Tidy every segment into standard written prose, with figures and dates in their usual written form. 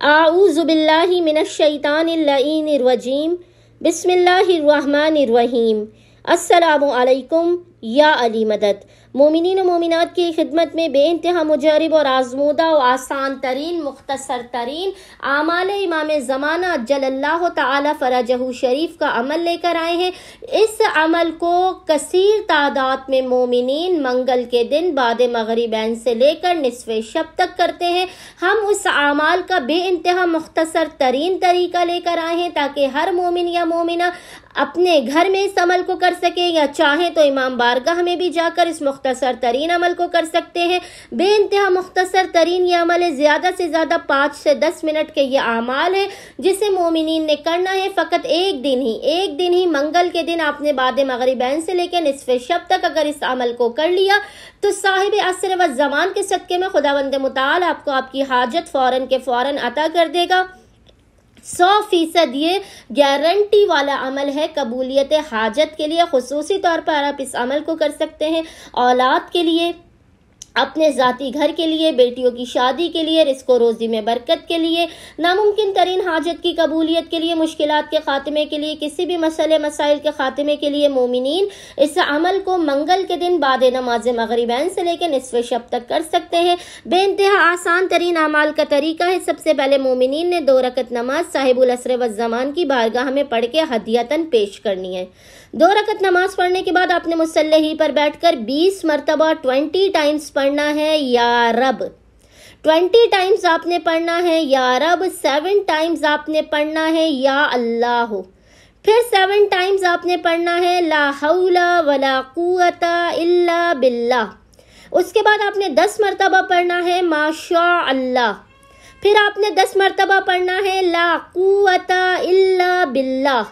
اعوذ باللہ من الشیطان اللعین الرجیم بسم اللہ الرحمن الرحیم۔ السلام علیکم یا علی مدد۔ مومنین و مومنات کی خدمت میں بے انتہا مجرب اور آزمودہ و آسان ترین مختصر ترین اعمال امام زمانہ جل اللہ تعالی فرجہ شریف کا عمل لے کر آئے ہیں۔ اس عمل کو کثیر تعداد میں مومنین منگل کے دن بعد مغربین سے لے کر نصف شب تک کرتے ہیں۔ ہم اس اعمال کا بے انتہا مختصر ترین طریقہ لے کر آئے ہیں تاکہ ہر مومن یا مومنہ اپنے گھر میں اس عمل کو کر سکے، یا چاہیں تو امام بارگاہ میں بھی جا کر اس مختصر ترین عمل کو کر سکتے ہیں۔ بے انتہا مختصر ترین یہ عمل ہے، زیادہ سے زیادہ 5 سے 10 منٹ کے یہ اعمال ہے جسے مومنین نے کرنا ہے فقط ایک دن ہی منگل کے دن آپ نے بعد مغربین سے لے کے نصف شب تک اگر اس عمل کو کر لیا تو صاحب عصر و زمان کے صدقے میں خداوند متعال آپ کو آپ کی حاجت فوراً کے فوراً عطا کر دے گا۔ 100% یہ گارنٹی والا عمل ہے قبولیت حاجت کے لیے۔ خصوصی طور پر آپ اس عمل کو کر سکتے ہیں اولاد کے لیے، اپنے ذاتی گھر کے لیے، بیٹیوں کی شادی کے لیے، رزق و روزی میں برکت کے لیے، ناممکن ترین حاجت کی قبولیت کے لیے، مشکلات کے خاتمے کے لیے، کسی بھی مسائل کے خاتمے کے لیے مومنین اس عمل کو منگل کے دن بعد نماز مغربین سے لے کے نصف شب تک کر سکتے ہیں۔ بے انتہا آسان ترین اعمال کا طریقہ ہے، سب سے پہلے مومنین نے 2 رکعت نماز صاحب العصر والزمان کی بارگاہ میں پڑھ کے ہدیتاً پیش کرنی ہے۔ 2 رکعت نماز پڑھنے کے بعد آپ نے مصلی پر بیٹھ کر 20 مرتبہ 20 ٹائمز پڑھنا ہے یا رب۔ 20 ٹائمز آپ نے پڑھنا ہے یا رب، 7 ٹائمز آپ نے پڑھنا ہے یا اللہ، پھر 7 ٹائمز آپ نے پڑھنا ہے لا حول ولا قوت الا باللہ۔ اس کے بعد آپ نے 10 مرتبہ پڑھنا ہے ما شاء اللہ، پھر آپ نے 10 مرتبہ پڑھنا ہے لا قوت الا باللہ،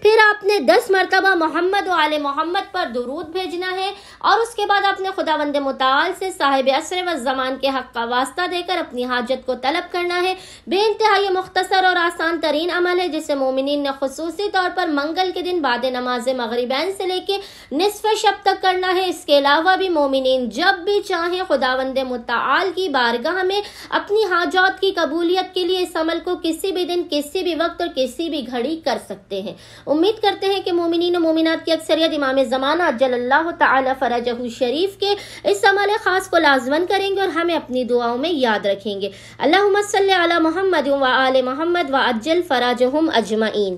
پھر آپ نے 10 مرتبہ محمد و آل محمد پر درود بھیجنا ہے، اور اس کے بعد آپ نے خداوند متعال سے صاحب عصر و زمان کے حق کا واسطہ دے کر اپنی حاجت کو طلب کرنا ہے۔ بے انتہا یہ مختصر اور آسان ترین عمل ہے جسے مومنین نے خصوصی طور پر منگل کے دن بعد نماز مغربین سے لے کے نصف شب تک کرنا ہے۔ اس کے علاوہ بھی مومنین جب بھی چاہیں خداوند متعال کی بارگاہ میں اپنی حاجات کی قبولیت کے لیے اس عمل کو کسی بھی دن، کسی بھی وقت اور کسی بھی گھڑی کر سکتے ہیں۔ امید کرتے ہیں کہ مومنین و مومنات کی اکثریت امام زمانہ جل اللہ تعالی فرجہ شریف کے اس عمل خاص کو لازمن کریں گے اور ہمیں اپنی دعاؤں میں یاد رکھیں گے۔ اللہم صلی علی محمد و آل محمد و عجل فراجہم اجمعین۔